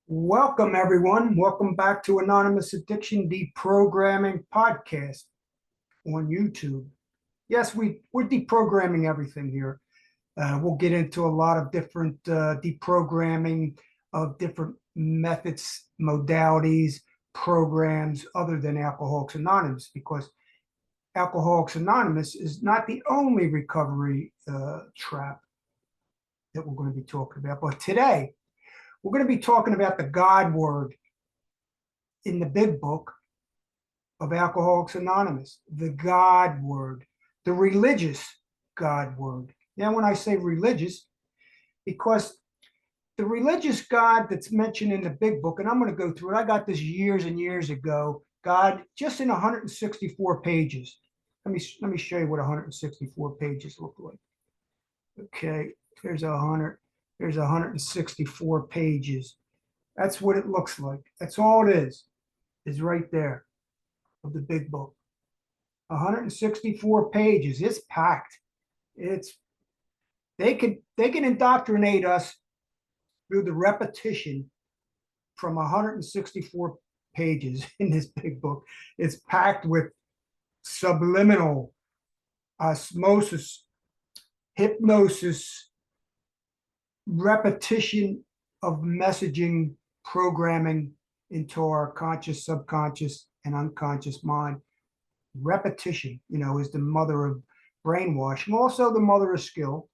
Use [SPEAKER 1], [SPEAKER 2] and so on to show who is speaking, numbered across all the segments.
[SPEAKER 1] Welcome, everyone. Welcome back to Anonymous Addiction Deprogramming Podcast on YouTube. Yes, we're deprogramming everything here. We'll get into a lot of different deprogramming of different methods, modalities, programs other than Alcoholics Anonymous, because Alcoholics Anonymous is not the only recovery trap that we're going to be talking about. But today, we're going to be talking about the God word in the big book of Alcoholics Anonymous, the God word, the religious God word. Now, when I say religious, because the religious God that's mentioned in the big book, and I'm going to go through it, I got this years and years ago, God, just in 164 pages. Let me show you what 164 pages look like. Okay, there's 164 pages. That's what it looks like. That's all it is right there of the big book. 164 pages. It's packed. They can indoctrinate us through the repetition from 164 pages in this big book. It's packed with subliminal, osmosis, hypnosis, repetition of messaging, programming into our conscious, subconscious, and unconscious mind. Repetition, is the mother of brainwashing, also the mother of skill.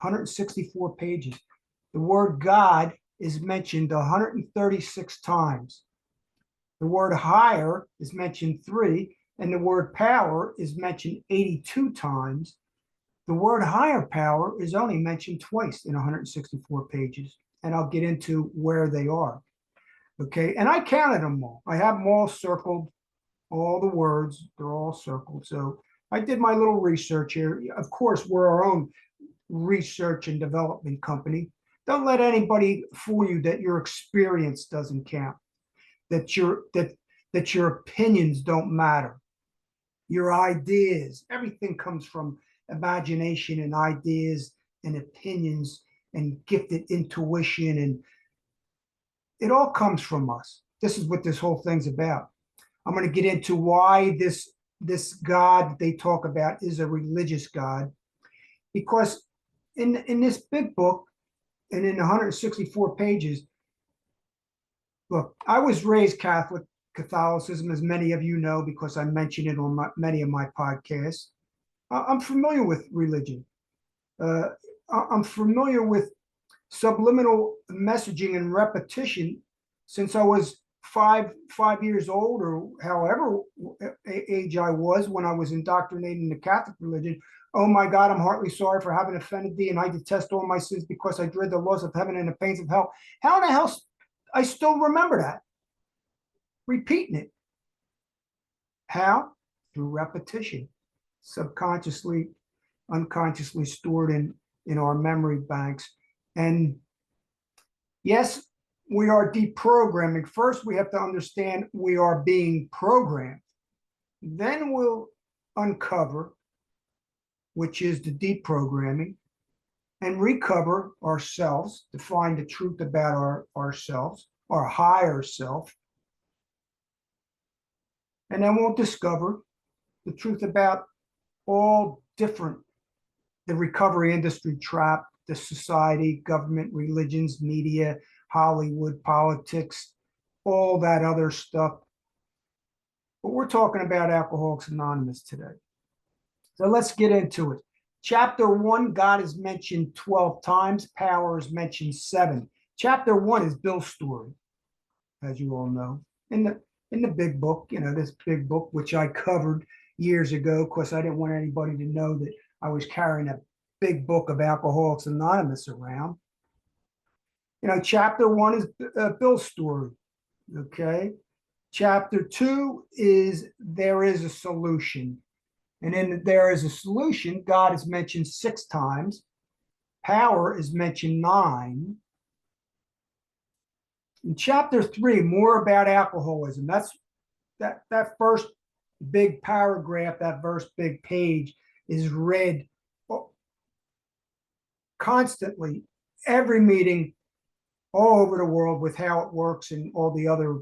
[SPEAKER 1] 164 pages. The word God is mentioned 136 times. The word higher is mentioned 3, and the word power is mentioned 82 times. The word higher power is only mentioned twice in 164 pages, and I'll get into where they are. Okay, and I counted them all. I have them all circled, all the words, they're all circled. So I did my little research here. Of course, we're our own research and development company. Don't let anybody fool you that your experience doesn't count, that your opinions don't matter. Your ideas, everything comes from imagination and ideas and opinions and gifted intuition, and it all comes from us. This is what this whole thing's about. I'm going to get into why this God they talk about is a religious God, because in this big book and in 164 pages, look, I was raised Catholicism, as many of you know, because I mention it on many of my podcasts. I'm familiar with religion. I'm familiar with subliminal messaging and repetition since I was five years old, or however age I was when I was indoctrinated in the Catholic religion. Oh my God, I'm heartily sorry for having offended thee, and I detest all my sins because I dread the laws of heaven and the pains of hell. How in the hell I still remember that? Repeating it. How? Through repetition, subconsciously, unconsciously stored in our memory banks. And yes, we are deprogramming. First, we have to understand we are being programmed. Then we'll uncover, which is the deprogramming, and recover ourselves to find the truth about ourselves, our higher self. And then we'll discover the truth about all different, the recovery industry trap, the society, government, religions, media, Hollywood, politics, all that other stuff. But we're talking about Alcoholics Anonymous today. So let's get into it. Chapter 1, God is mentioned 12 times. Power is mentioned 7. Chapter 1 is Bill's story, as you all know. In the big book, this big book, which I covered years ago, because I didn't want anybody to know that I was carrying a big book of Alcoholics Anonymous around. Chapter 1 is Bill's story. Okay. Chapter 2 is There is a Solution. And in There is a Solution, God is mentioned 6 times. Power is mentioned 9. In chapter 3, more about alcoholism. That's that first big paragraph, that first big page is read constantly, every meeting, all over the world with how it works and all the other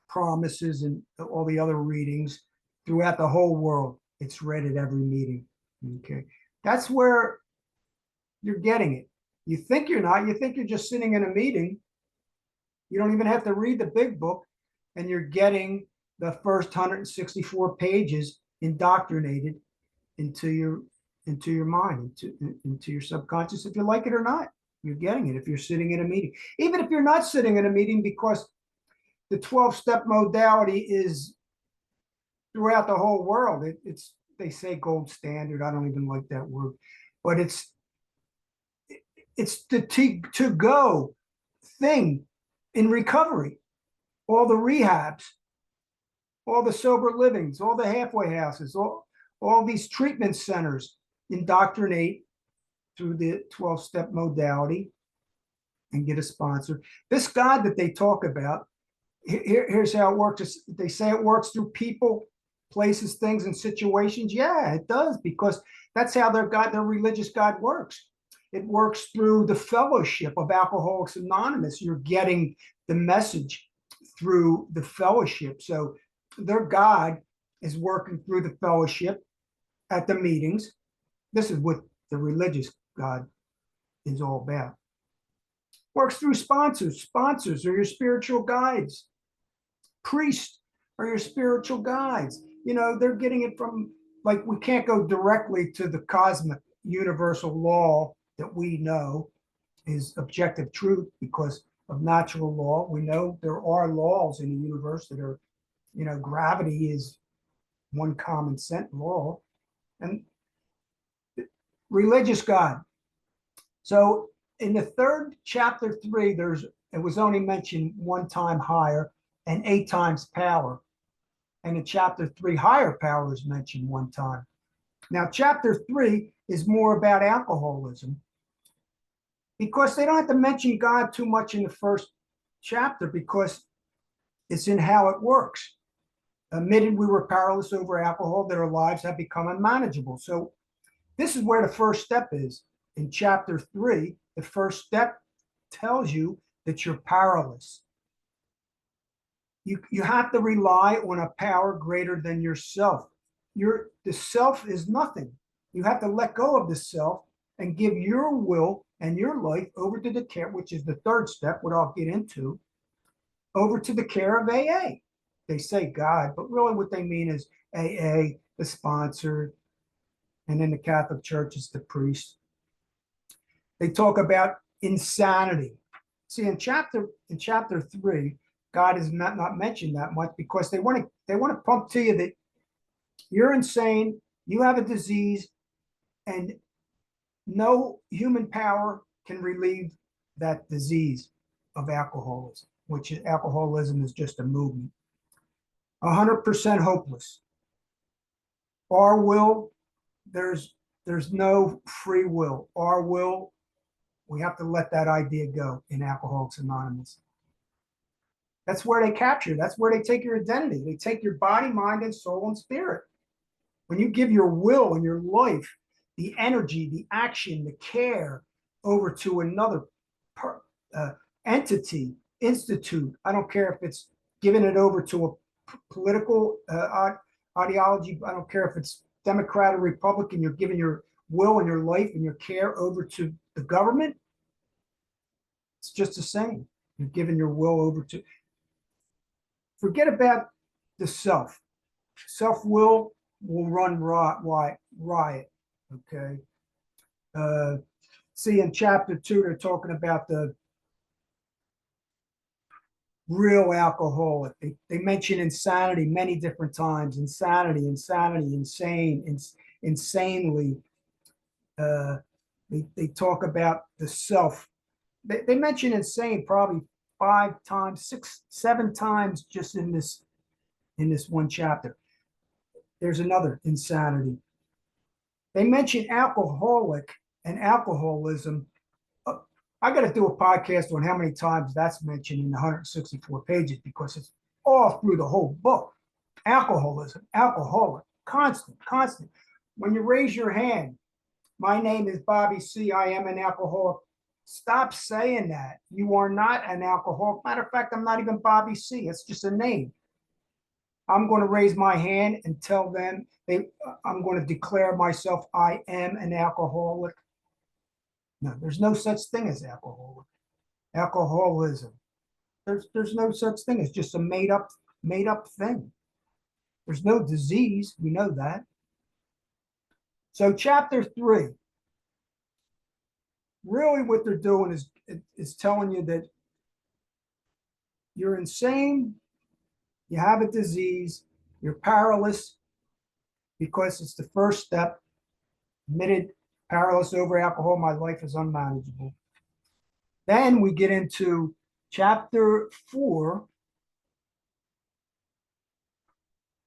[SPEAKER 1] promises and all the other readings throughout the whole world. It's read at every meeting. Okay. That's where you're getting it. You think you're not. You think you're just sitting in a meeting. You don't even have to read the big book, and you're getting the first 164 pages indoctrinated into your mind, into your subconscious, if you like it or not. You're getting it if you're sitting in a meeting. Even if you're not sitting in a meeting, because the 12-step modality is throughout the whole world. It's they say gold standard. I don't even like that word, but it's the to go thing in recovery. All the rehabs, all the sober livings, all the halfway houses, all these treatment centers indoctrinate through the 12-step modality and get a sponsor. This God that they talk about, here's how it works. They say it works through people, places, things, and situations. Yeah, it does, because that's how their religious God works. It works through the fellowship of Alcoholics Anonymous. You're getting the message through the fellowship. So their God is working through the fellowship at the meetings. This is what the religious God is all about. Works through sponsors. Sponsors are your spiritual guides. Priests are your spiritual guides. They're getting it from, like, we can't go directly to the cosmic universal law that we know is objective truth because of natural law. We know there are laws in the universe that are, gravity is one common sense law, and religious God. So in the third chapter 3, it was only mentioned one time higher and 8 times power. And in chapter 3, higher power is mentioned one time. Now, chapter 3 is more about alcoholism, because they don't have to mention God too much in the first chapter, because it's in how it works. Admitted we were powerless over alcohol, that our lives have become unmanageable. So this is where the first step is. In chapter 3, the first step tells you that you're powerless. You have to rely on a power greater than yourself. The self is nothing. You have to let go of the self and give your will and your life over to the care, which is the third step, what I'll get into, over to the care of AA. They say God, but really what they mean is AA, the sponsor, and in the Catholic Church, it's the priest. They talk about insanity. See, in chapter 3, God is not mentioned that much, because they want to pump to you that you're insane, you have a disease, and no human power can relieve that disease of alcoholism, which alcoholism is just a movement. 100% hopeless. Our will, there's no free will. Our will, we have to let that idea go in Alcoholics Anonymous. That's where they capture. That's where they take your identity. They take your body, mind, and soul and spirit. When you give your will and your life, the energy, the action, the care over to another entity, institute, I don't care if it's giving it over to a political ideology, I don't care if it's Democrat or Republican, you're giving your will and your life and your care over to the government, it's just the same. You're giving your will over to, forget about the self. Self-will run riot. Okay. See, in chapter 2, they're talking about the real alcoholic. They mention insanity many different times. Insanity, insane, insanely. They talk about the self. They mention insane probably 5 times, 6, 7 times just in this one chapter. There's another insanity. They mention alcoholic and alcoholism. I got to do a podcast on how many times that's mentioned in the 164 pages, because it's all through the whole book. Alcoholism, alcoholic, constant. When you raise your hand, my name is Bobby C. I am an alcoholic. Stop saying that. You are not an alcoholic. Matter of fact, I'm not even Bobby C. It's just a name. I'm going to raise my hand and tell them I'm going to declare myself I am an alcoholic. No, there's no such thing as alcoholism. There's no such thing. It's just a made up thing. There's no disease. We know that. So chapter 3, really what they're doing is telling you that you're insane, you have a disease, you're powerless, because it's the first step. Admitted powerless over alcohol, my life is unmanageable. Then we get into chapter 4,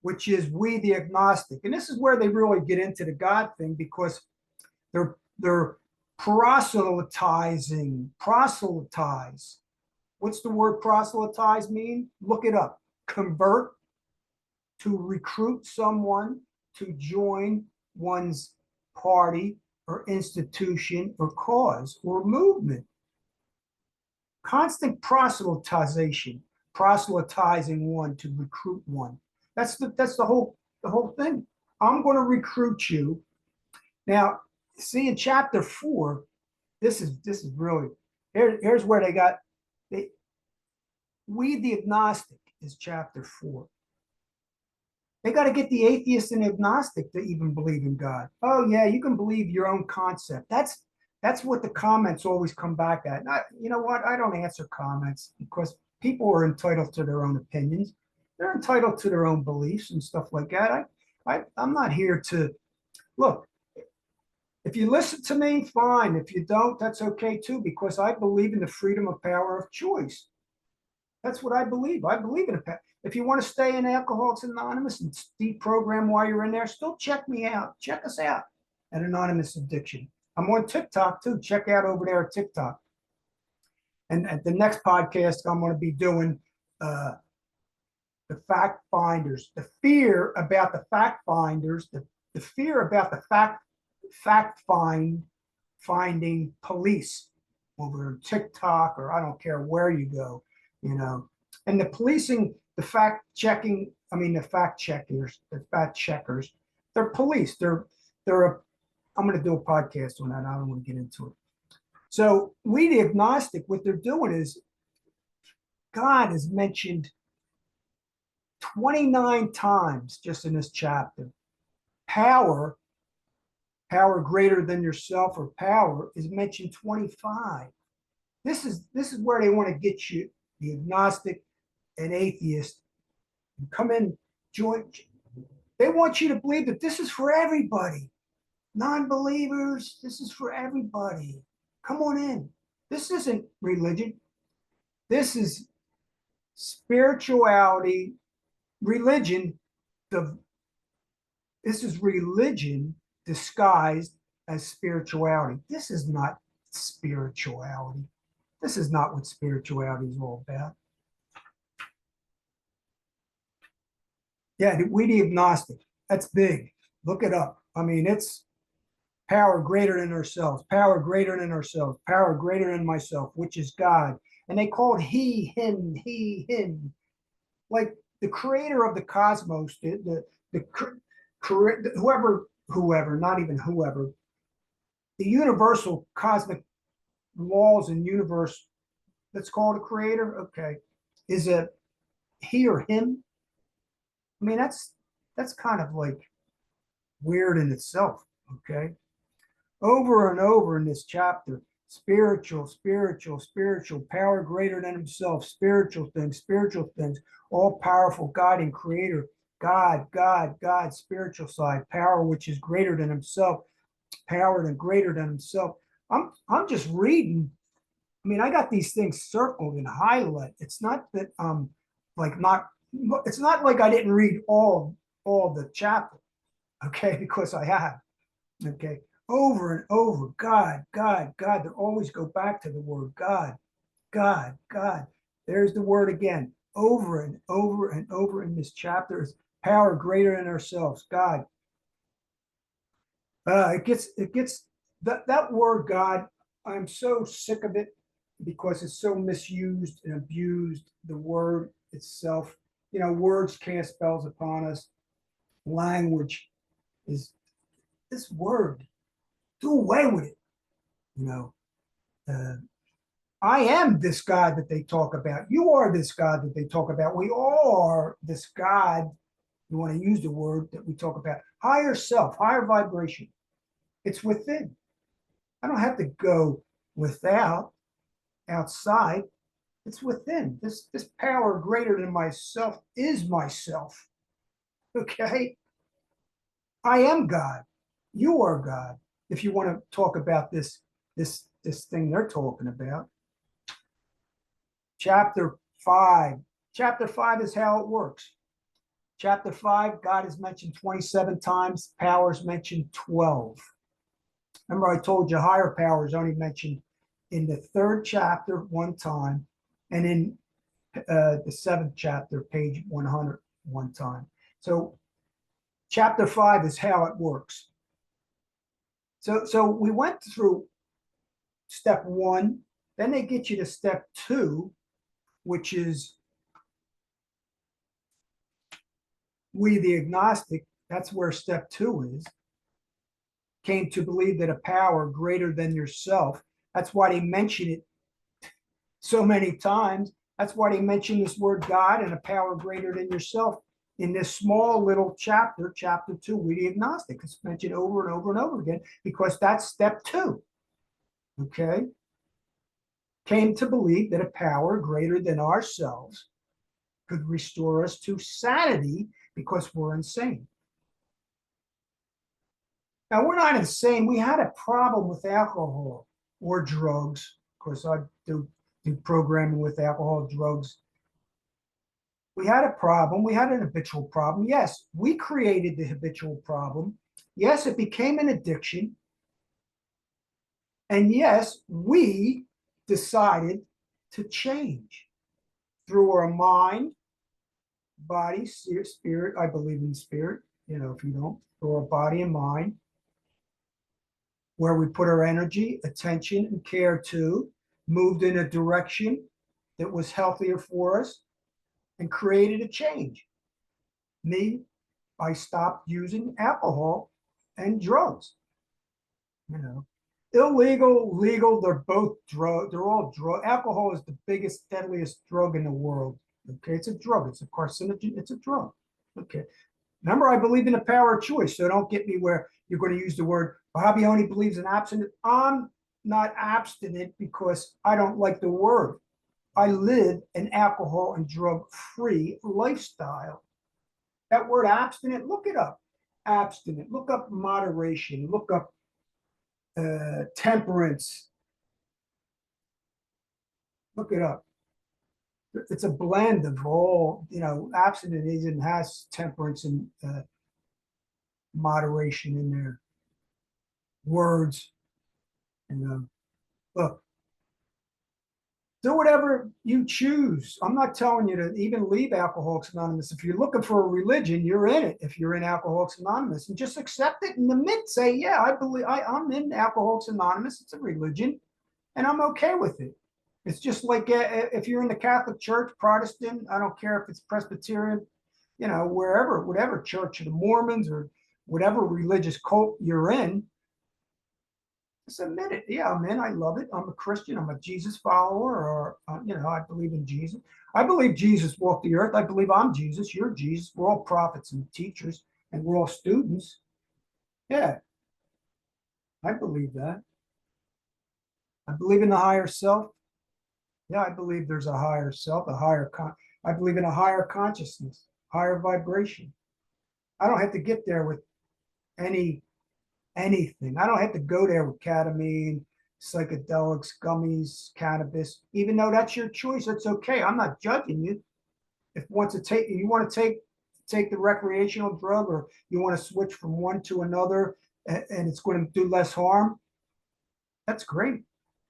[SPEAKER 1] which is we the agnostic. And this is where they really get into the God thing, because they're proselytizing. Proselytize. What's the word proselytize mean? Look it up. Convert, to recruit someone to join one's party or institution or cause or movement. Constant proselytization, proselytizing one to recruit one. That's the whole thing. I'm going to recruit you. Now, see in chapter 4, this is really here's where we the agnostic is chapter 4. They got to get the atheist and agnostic to even believe in God. Oh yeah, you can believe your own concept. That's what the comments always come back at. You know what? I don't answer comments because people are entitled to their own opinions. They're entitled to their own beliefs and stuff like that. I'm not here to look. If you listen to me, fine. If you don't, that's okay too, because I believe in the freedom of power of choice. That's what I believe. I believe in it. If you want to stay in Alcoholics Anonymous and deprogram while you're in there, still check me out. Check us out at Anonymous Addiction. I'm on TikTok too. Check out over there at TikTok. And at the next podcast, I'm going to be doing the fact finders, the fear about the fact finders, the fear about the fact finding police over TikTok, or I don't care where you go, you know. And the policing, the fact checkers, they're police. I'm going to do a podcast on that. I don't want to get into it. So we the agnostic, what they're doing is God is mentioned 29 times just in this chapter. Power greater than yourself, or power, is mentioned 25. This is where they want to get you, the agnostic and atheist, and come in, join. They want you to believe that this is for everybody. Non-believers, this is for everybody. Come on in. This isn't religion. This is spirituality. Religion, this is religion disguised as spirituality. This is not spirituality. This is not what spirituality is all about. Yeah, we the agnostic. That's big. Look it up. I mean, it's power greater than ourselves, power greater than ourselves, power greater than myself, which is God. And they called he, him, like the creator of the cosmos, whoever, not even whoever, the universal cosmic laws and universe, let's call it a creator, okay, is a he or him. I mean, that's kind of like weird in itself, okay? Over and over in this chapter, spiritual, power greater than himself, spiritual things, all powerful God and creator, God, spiritual side, power which is greater than himself, power and greater than himself. I'm just reading. I mean, I got these things circled and highlighted. It's not that it's not like I didn't read all the chapter, okay, because I have, okay, over and over, God. They always go back to the word God. There's the word again, over and over and over in this chapter is power greater than ourselves, God. It gets that word God. I'm so sick of it because it's so misused and abused. The word itself, words cast spells upon us. Language is this word. Do away with it. You know, uh, I am this God that they talk about. You are this God that they talk about. We all are this God. You want to use the word that we talk about. Higher self, higher vibration. It's within. I don't have to go without, outside. It's within. This power greater than myself is myself. Okay? I am God. You are God. If you want to talk about this thing they're talking about. Chapter 5. Chapter 5 is how it works. Chapter 5, God is mentioned 27 times, power is mentioned 12. Remember, I told you higher power is only mentioned in the 3rd chapter one time, and in the 7th chapter, page 100, one time. So chapter 5 is how it works. So we went through step 1, then they get you to step 2, which is we the agnostic. That's where step 2 is. Came to believe that a power greater than yourself. That's why they mention it so many times. That's why they mention this word God and a power greater than yourself in this small little chapter, chapter 2, we the agnostic. It's mentioned over and over and over again because that's step 2. Okay? Came to believe that a power greater than ourselves could restore us to sanity because we're insane. Now, we're not insane. We had a problem with alcohol or drugs. Of course, I do programming with alcohol, drugs. We had a problem. We had an habitual problem. Yes, we created the habitual problem. Yes, it became an addiction. And yes, we decided to change through our mind, body, spirit. I believe in spirit, if you don't, through our body and mind, where we put our energy, attention, and care to, moved in a direction that was healthier for us and created a change. Me, I stopped using alcohol and drugs. Illegal, legal, they're both drug. They're all drug. Alcohol is the biggest, deadliest drug in the world. Okay, it's a drug. It's a carcinogen. It's a drug. Okay. Remember, I believe in the power of choice. So don't get me where you're going to use the word, Bobby only believes in abstinence. I'm not abstinent because I don't like the word. I live an alcohol and drug-free lifestyle. That word abstinent, look it up. Abstinent. Look up moderation. Look up temperance. Look it up. It's a blend of all, abstinence has temperance and moderation in their words. And look, do whatever you choose. I'm not telling you to even leave Alcoholics Anonymous. If you're looking for a religion, you're in it. If you're in Alcoholics Anonymous, and just accept it and admit, say, yeah, I believe I'm in Alcoholics Anonymous. It's a religion, and I'm okay with it. It's just like if you're in the Catholic Church, Protestant, I don't care if it's Presbyterian, wherever, whatever church, or the Mormons, or whatever religious cult you're in, just admit it. Yeah, I'm in. I love it. I'm a Christian. I'm a Jesus follower, or, I believe in Jesus. I believe Jesus walked the earth. I believe I'm Jesus. You're Jesus. We're all prophets and teachers, and we're all students. Yeah, I believe that. I believe in the higher self. Yeah, I believe there's a higher self, I believe in a higher consciousness, higher vibration. I don't have to get there with anything. I don't have to go there with ketamine, psychedelics, gummies, cannabis. Even though that's your choice, that's okay. I'm not judging you. If you want to take the recreational drug, or you want to switch from one to another, and it's going to do less harm, that's great.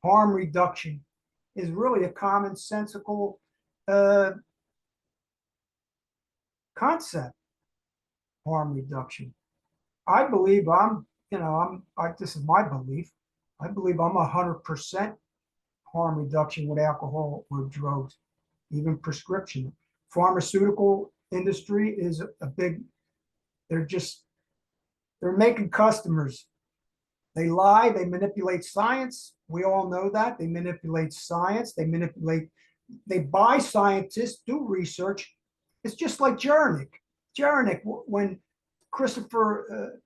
[SPEAKER 1] Harm reduction is really a commonsensical concept. Harm reduction. I believe this is my belief. I believe I'm 100% harm reduction with alcohol or drugs, even prescription. Pharmaceutical industry is a big, they're making customers. They lie, they manipulate science. We all know that. They manipulate science, they buy scientists, do research. It's just like Jeranik. Jeranik, when Christopher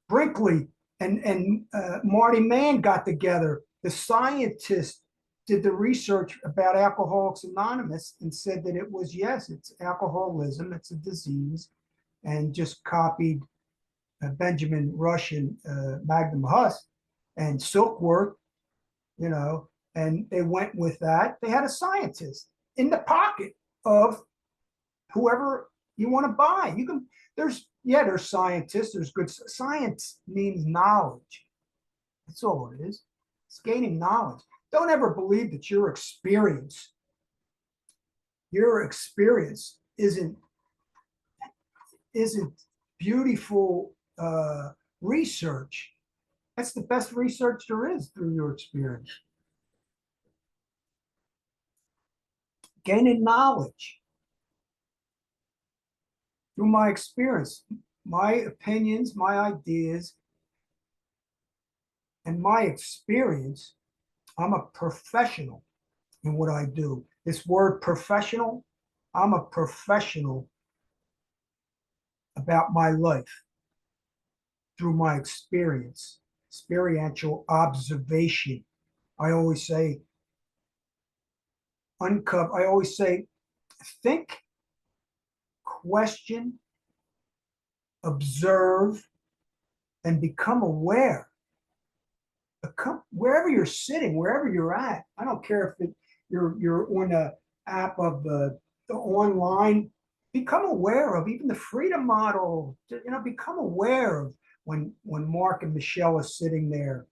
[SPEAKER 1] Brinkley and Marty Mann got together, the scientists did the research about Alcoholics Anonymous and said that it was, yes, it's alcoholism, it's a disease, and just copied Benjamin Rush and Magnum Huss and Silkworth, and they went with that. They had a scientist in the pocket of whoever you want to buy. There's scientists, there's good science means knowledge. That's all it is. It's gaining knowledge. Don't ever believe that your experience isn't beautiful research. That's the best research there is through your experience. Gaining knowledge through my experience, my opinions, my ideas, and my experience. I'm a professional in what I do. This word professional, I'm a professional about my life through my experience, experiential observation. I always say, think, question, observe, and become aware. Wherever you're sitting, wherever you're at. I don't care if you're on the app of the online. Become aware of even the freedom model. Become aware of when Mark and Michelle are sitting there.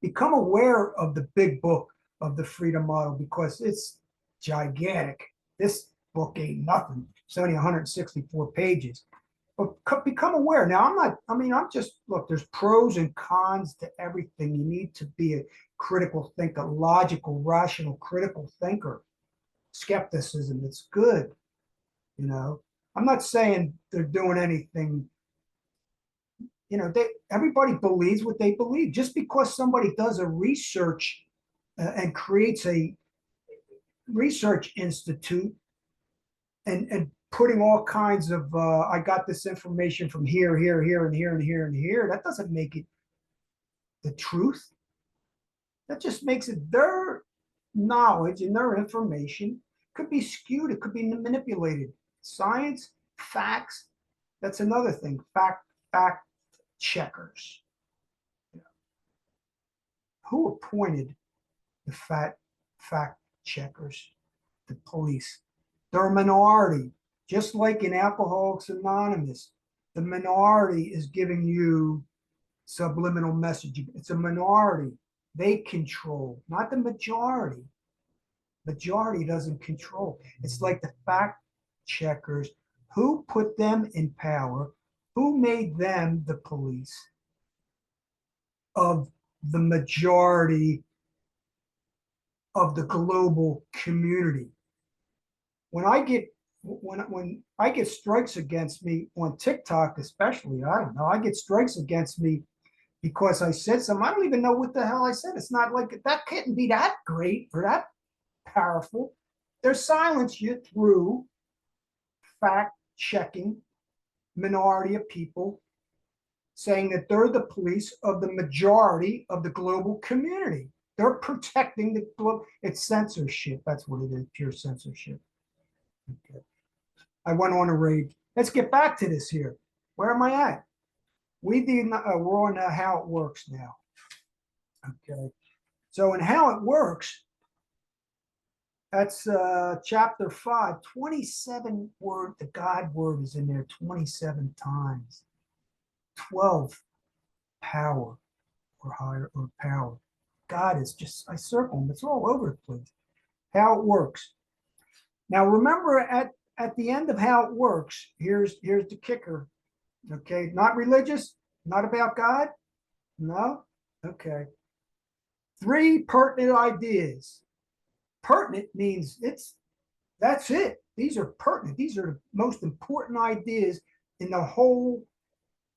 [SPEAKER 1] Become aware of the big book of the freedom model, because it's gigantic. This book ain't nothing. It's only 164 pages. But become aware. Now, look, there's pros and cons to everything. You need to be a critical thinker, logical, rational, critical thinker. Skepticism, it's good. I'm not saying they're doing anything. Everybody believes what they believe. Just because somebody does a research and creates a research institute and putting all kinds of I got this information from here, and here, that doesn't make it the truth. That just makes it their knowledge and their information could be skewed, it could be manipulated. Science, facts, that's another thing. Fact checkers. Who appointed the fact checkers? The police. They're a minority. Just like in Alcoholics Anonymous, the minority is giving you subliminal messaging. It's a minority. They control, not the majority. Majority doesn't control. It's like the fact checkers. Who put them in power? Who made them the police of the majority of the global community? When I get strikes against me on TikTok, especially, I don't know, I get strikes against me because I said something. I don't even know what the hell I said. It's not like that couldn't be that great or that powerful. They're silence you through fact checking minority of people saying that they're the police of the majority of the global community. They're protecting the globe. It's censorship. That's what it is, pure censorship. Okay. I went on a rage. Let's get back to this here. Where am I at? We're on how it works now. Okay. So in how it works, that's chapter 5, 27 word, the God word is in there 27 times. 12, power or higher or power. God is just, I circle them, it's all over the place. How it works. Now remember at the end of how it works, here's the kicker. Okay, not religious, not about God. No. Okay. 3 pertinent ideas. Pertinent means that's it. These are pertinent. These are the most important ideas in the whole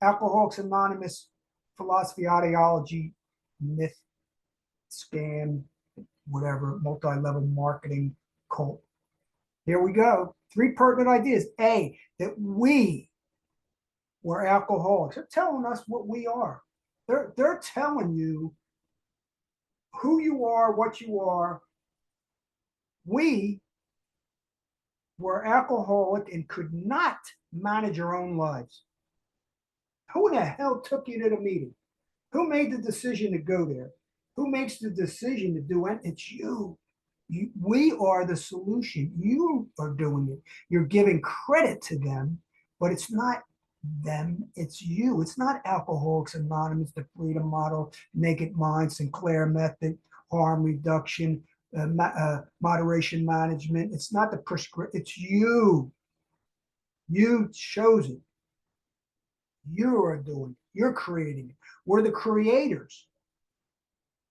[SPEAKER 1] Alcoholics Anonymous philosophy, ideology, myth, scam, whatever, multi-level marketing cult. Here we go. 3 pertinent ideas. A, that we were alcoholics. They're telling us what we are. They're telling you who you are, what you are. We were alcoholic and could not manage our own lives. Who in the hell took you to the meeting? Who made the decision to go there? Who makes the decision to do it? It's you. We are the solution. You are doing it. You're giving credit to them, but it's not them, it's you. It's not Alcoholics Anonymous, the Freedom Model, Naked Mind, Sinclair Method, harm reduction, moderation management. It's not the prescription. It's you. You chose it. You are doing it. You're creating it. We're the creators.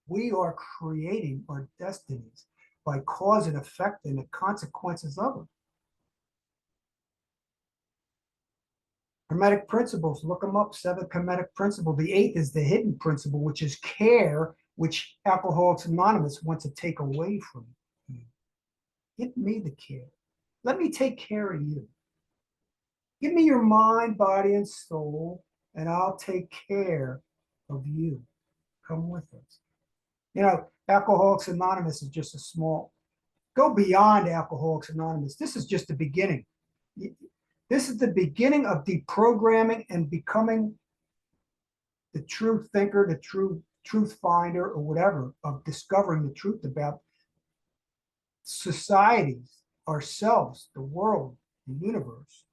[SPEAKER 1] We are creating our destinies by cause and effect and the consequences of it. Hermetic principles, look them up, 7th Hermetic principle. The 8th is the hidden principle, which is care, which Alcoholics Anonymous wants to take away from you. Give me the care. Let me take care of you. Give me your mind, body, and soul, and I'll take care of you. Come with us. You know, Alcoholics Anonymous is just a small, go beyond Alcoholics Anonymous. This is just the beginning. This is the beginning of deprogramming and becoming the true thinker, the true truth finder, or whatever, of discovering the truth about societies, ourselves, the world, the universe.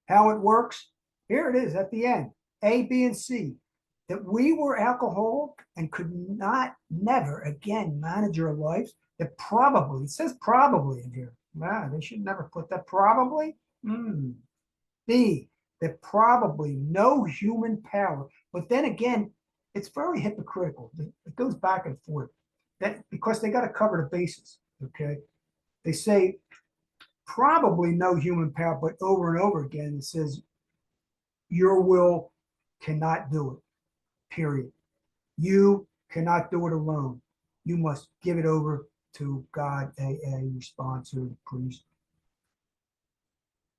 [SPEAKER 1] How it works, here it is at the end, A, B, and C. That we were alcoholic and could not, never again manage our lives. That probably, it says probably in here. Wow, they should never put that probably. B, that probably no human power. But then again, it's very hypocritical. It goes back and forth. That because they got to cover the bases. Okay, they say probably no human power, but over and over again it says your will cannot do it. Period. You cannot do it alone. You must give it over to God, AA, your sponsor, the priest.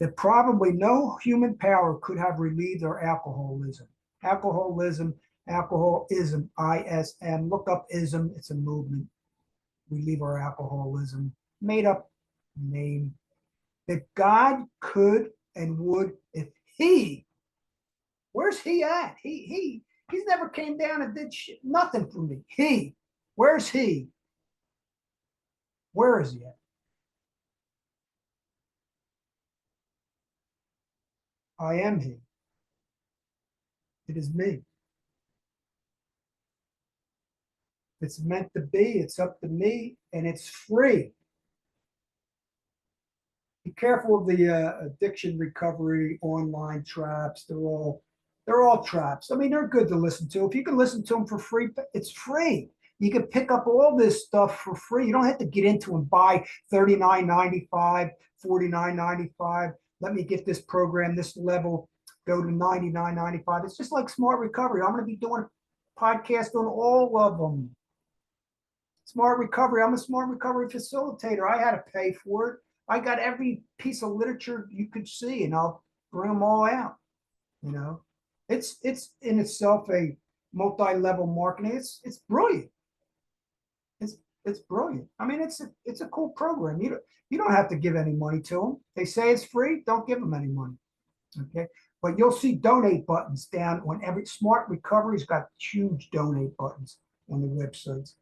[SPEAKER 1] That probably no human power could have relieved our alcoholism. Alcoholism, alcoholism, ISM. Look up ism. It's a movement. Relieve our alcoholism. Made up name. That God could and would if he. Where's he at? He's never came down and did nothing for me. Where's he? Where is he at? I am he. It is me. It's meant to be. It's up to me, and it's free. Be careful of the addiction recovery online traps. They're all traps. I mean, they're good to listen to. If you can listen to them for free, it's free. You can pick up all this stuff for free. You don't have to get into and buy $39.95, $49.95. Let me get this program, this level, go to $99.95. It's just like Smart Recovery. I'm going to be doing a podcast on all of them. Smart Recovery. I'm a Smart Recovery facilitator. I had to pay for it. I got every piece of literature you could see, and I'll bring them all out. You know, it's in itself a multi-level marketing. It's brilliant. It's brilliant. I mean, it's a cool program. You don't have to give any money to them. They say it's free. Don't give them any money. Okay, but you'll see donate buttons down on every Smart Recovery's got huge donate buttons on the websites.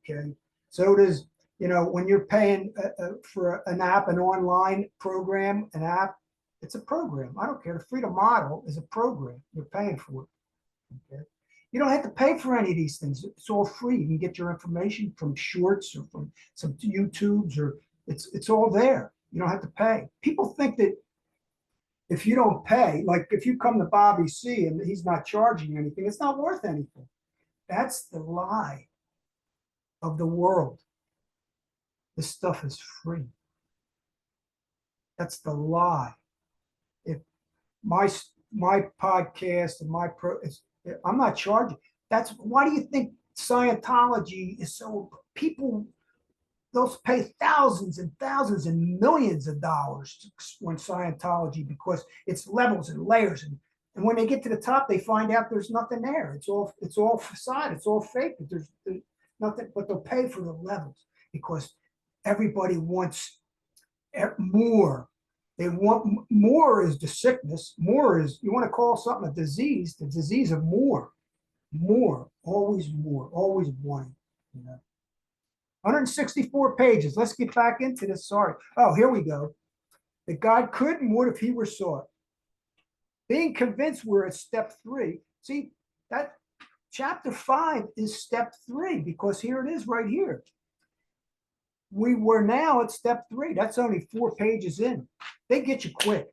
[SPEAKER 1] Okay, so does when you're paying for an app, an online program, an app, it's a program. I don't care. The Freedom Model is a program. You're paying for it. Okay. You don't have to pay for any of these things. It's all free. You can get your information from shorts or from some YouTubes, or it's all there. You don't have to pay. People think that if you don't pay, like if you come to Bobby C and he's not charging anything, it's not worth anything. That's the lie of the world. This stuff is free. That's the lie. If my podcast and my I'm not charging. That's why do you think Scientology is so people? They'll pay thousands and thousands and millions of dollars to explain Scientology because it's levels and layers, and when they get to the top, they find out there's nothing there. It's all facade. It's all fake. There's nothing, but they'll pay for the levels because everybody wants more. They want more is the sickness. More is, you want to call something a disease, the disease of more, always wanting, you know. 164 pages. Let's get back into this. Sorry. Oh, here we go. That God could and would if he were sought. Being convinced we're at step 3. See, that chapter 5 is step 3 because here it is right here. We were now at step 3. That's only 4 pages in. They get you quick.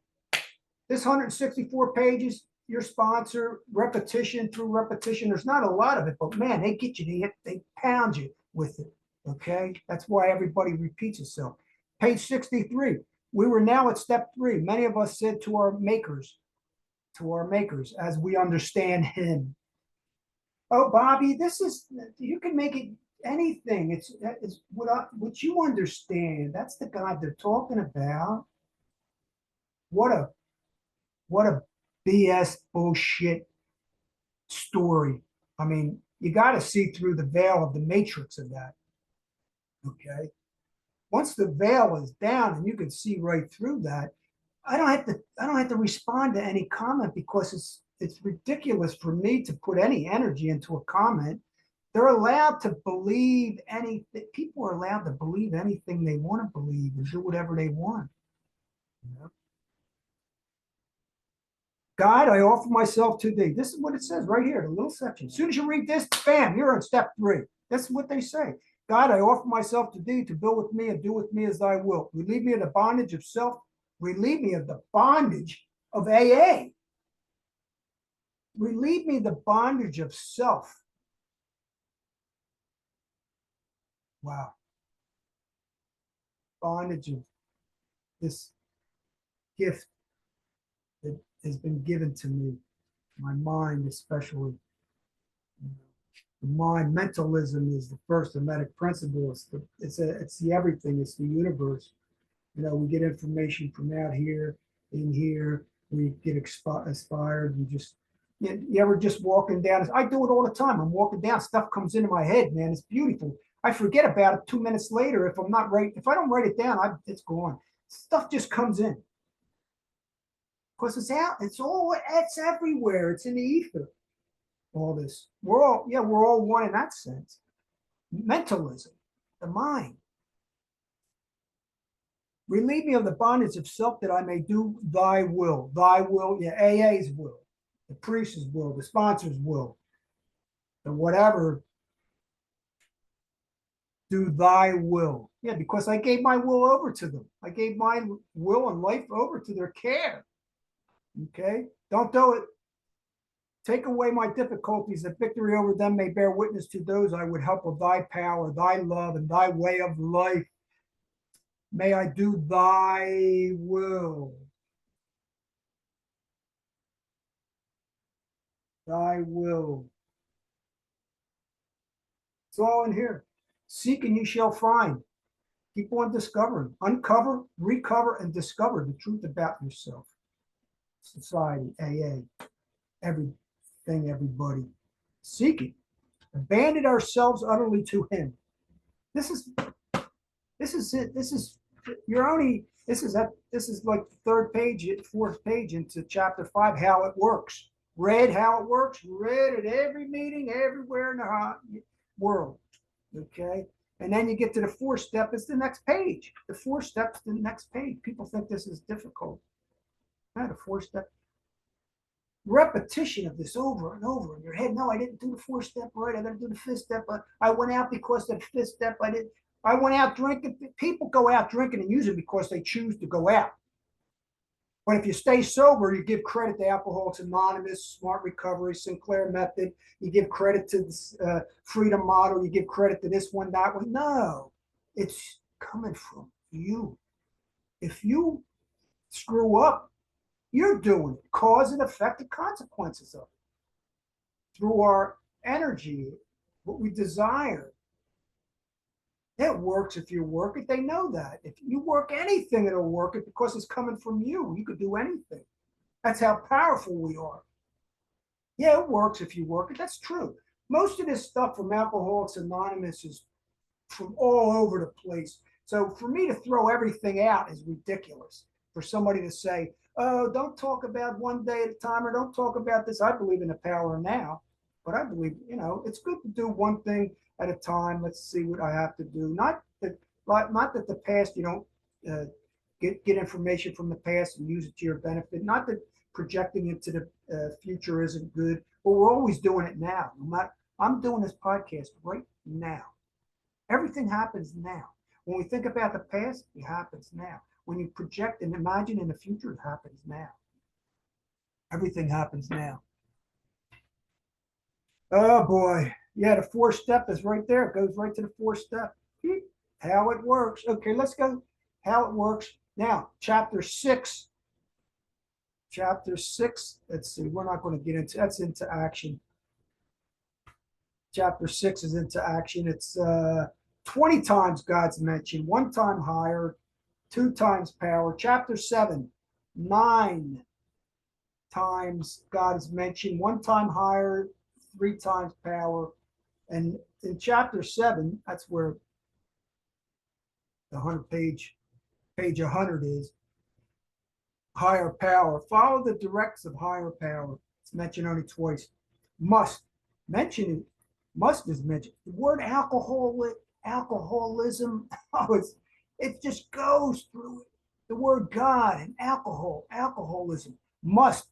[SPEAKER 1] This 164 pages, your sponsor, repetition through repetition. There's not a lot of it, but man, they get you. They pound you with it. Okay, that's why everybody repeats itself. Page 63. We were now at step 3. Many of us said to our makers, as we understand him. Oh, Bobby, this is, you can make it anything. It's what you understand. That's the God they're talking about. What a BS bullshit story. I mean, you got to see through the veil of the matrix of that. Okay. Once the veil is down and you can see right through that, I don't have to respond to any comment because it's ridiculous for me to put any energy into a comment. They're allowed to believe anything. People are allowed to believe anything they want to believe and do whatever they want. You know? God, I offer myself to thee. This is what it says right here, the little section. As soon as you read this, bam, you're on step 3. That's what they say. God, I offer myself to thee to build with me and do with me as thy will. Relieve me of the bondage of self. Relieve me of the bondage of AA. Relieve me the bondage of self. Wow. Bondage of this gift that has been given to me, my mind especially. The mind, mentalism is the first hermetic principle. It's the everything. It's the universe. You know, we get information from out here, in here. We get inspired. You ever just walking down? I do it all the time. I'm walking down, stuff comes into my head, man. It's beautiful. I forget about it 2 minutes later. If I don't write it down, it's gone. Stuff just comes in. Because it's out. It's everywhere. It's in the ether. All this. We're all one in that sense. Mentalism, the mind. Relieve me of the bondage of self that I may do thy will. Thy will, yeah, AA's will, the priest's will, the sponsor's will, the whatever. Do thy will. Yeah, because I gave my will over to them. I gave my will and life over to their care. Okay? Don't do it. Take away my difficulties, that victory over them may bear witness to those I would help with thy power, thy love, and thy way of life. May I do thy will. Thy will. It's all in here. Seek and you shall find. Keep on discovering. Uncover, recover, and discover the truth about yourself. Society, AA, everything, everybody. Seeking. Abandon ourselves utterly to him. This is it. This is like the 3rd page, 4th page into chapter 5, how it works. Read how it works, read at every meeting, everywhere in the world. Okay. And then you get to the 4th step, it's the next page. The 4th step's the next page. People think this is difficult. The 4th step. Repetition of this over and over in your head. No, I didn't do the 4th step right. I got to do the 5th step. I went out because of the 5th step. I went out drinking. People go out drinking and using because they choose to go out. But if you stay sober, you give credit to Alcoholics Anonymous, Smart Recovery, Sinclair Method. You give credit to the Freedom Model. You give credit to this one, that one. No, it's coming from you. If you screw up, you're doing it. Cause and effect and consequences of it. Through our energy, what we desire. It works if you work it. They know that. If you work anything, it'll work it because it's coming from you. You could do anything. That's how powerful we are. Yeah, it works if you work it. That's true. Most of this stuff from Alcoholics Anonymous is from all over the place. So for me to throw everything out is ridiculous. For somebody to say, oh, don't talk about one day at a time, or don't talk about this. I believe in the power now, but I believe, it's good to do one thing at a time. Let's see what I have to do. Not that the past, you don't get information from the past and use it to your benefit. Not that projecting into the future isn't good, but we're always doing it now. I'm doing this podcast right now. Everything happens now. When we think about the past, it happens now. When you project and imagine in the future, it happens now. Everything happens now. Oh boy. Yeah, the 4-step is right there. It goes right to the 4-step. How it works. Okay, let's go. How it works. Now, chapter 6. Chapter 6. Let's see. We're not going to get into that's into action. Chapter 6 is into action. It's 20 times God's mentioned, 1 time higher, 2 times power. Chapter 7, 9 times God is mentioned, 1 time higher, 3 times power. And in chapter 7, that's where the 100-page, page 100 is. Higher power. Follow the directs of higher power. It's mentioned only twice. Must. Mention must is mentioned. The word alcoholism, it just goes through it. The word God and alcoholism, must.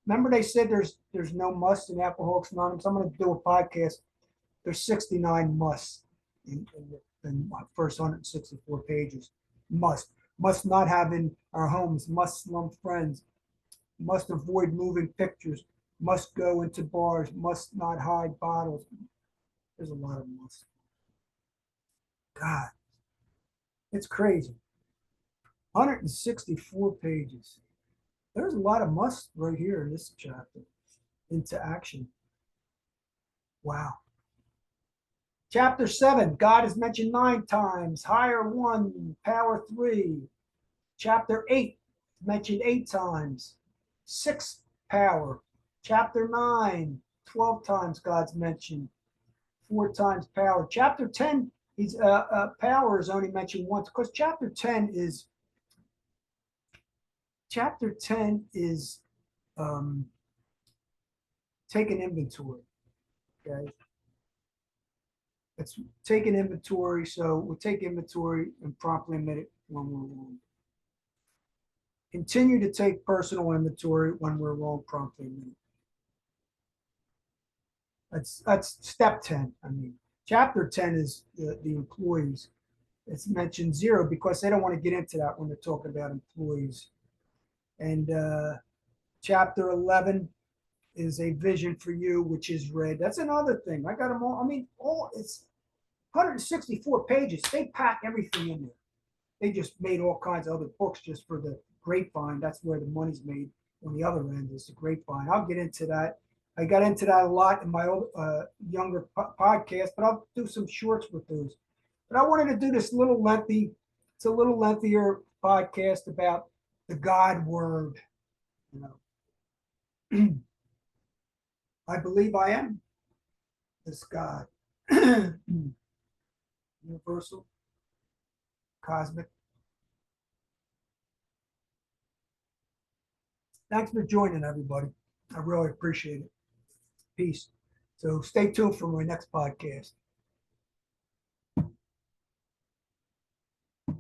[SPEAKER 1] Remember they said there's no must in Alcoholics Anonymous. I'm going to do a podcast. There's 69 musts in my first 164 pages. Must not have in our homes, must slum friends, must avoid moving pictures, must go into bars, must not hide bottles. There's a lot of must. God, it's crazy. 164 pages. There's a lot of must right here in this chapter. Into action. Wow. Chapter 7, God is mentioned 9 times, higher 1, power 3. Chapter 8, mentioned 8 times, 6 power. Chapter 9, 12 times God's mentioned, 4 times power. Chapter 10, power is only mentioned once, because chapter 10 is taking inventory. Okay. It's taking inventory, so we'll take inventory and promptly admit it when we're wrong. Continue to take personal inventory when we're wrong, promptly admit it. That's step 10. I mean, chapter 10 is the employees. It's mentioned 0 because they don't want to get into that when they're talking about employees. And chapter 11 is a vision for you, which is red. That's another thing. I got them all. I mean, it's 164 pages. They pack everything in there. They just made all kinds of other books just for the grapevine. That's where the money's made. On the other end is the grapevine. I'll get into that. I got into that a lot in my old, younger podcast, but I'll do some shorts with those. But I wanted to do this little lengthy. It's a little lengthier podcast about the God word. I believe I am this God. Universal, cosmic. Thanks for joining, everybody. I really appreciate it. Peace. So stay tuned for my next podcast.